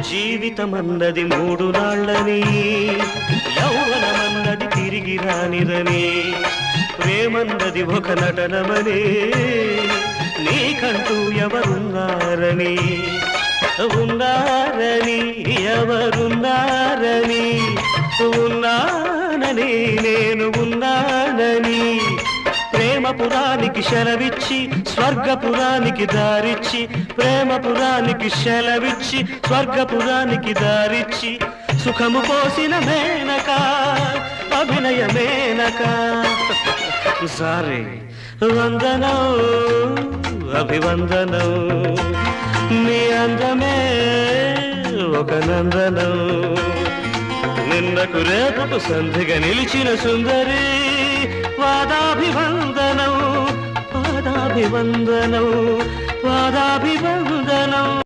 జీవితమన్నది మూడు నాళ్ళని, యౌవనమన్నది తిరిగి రానిదని, ప్రేమన్నది ఒక నటనమని, నీకంటూ ఎవరున్నారని, ఉన్నారని ఎవరున్నారని, ఉన్నానని నేను ఉన్నానని, ప్రేమపురానికి సెలవిచ్చి స్వర్గపురానికి దారిచ్చి, ప్రేమపురానికి సెలవిచ్చి స్వర్గపురానికి దారిచ్చి, సుఖము పోసిన మేనక అభినయ మేనక. సారీ వందనం అభివందనం, నీ అందమే ఒక నందనం, నిన్నకు రేపకు సంధిగా నిలిచిన సుందరి, పాదాభివందనం పాదాభివందనం పాదాభివందనం.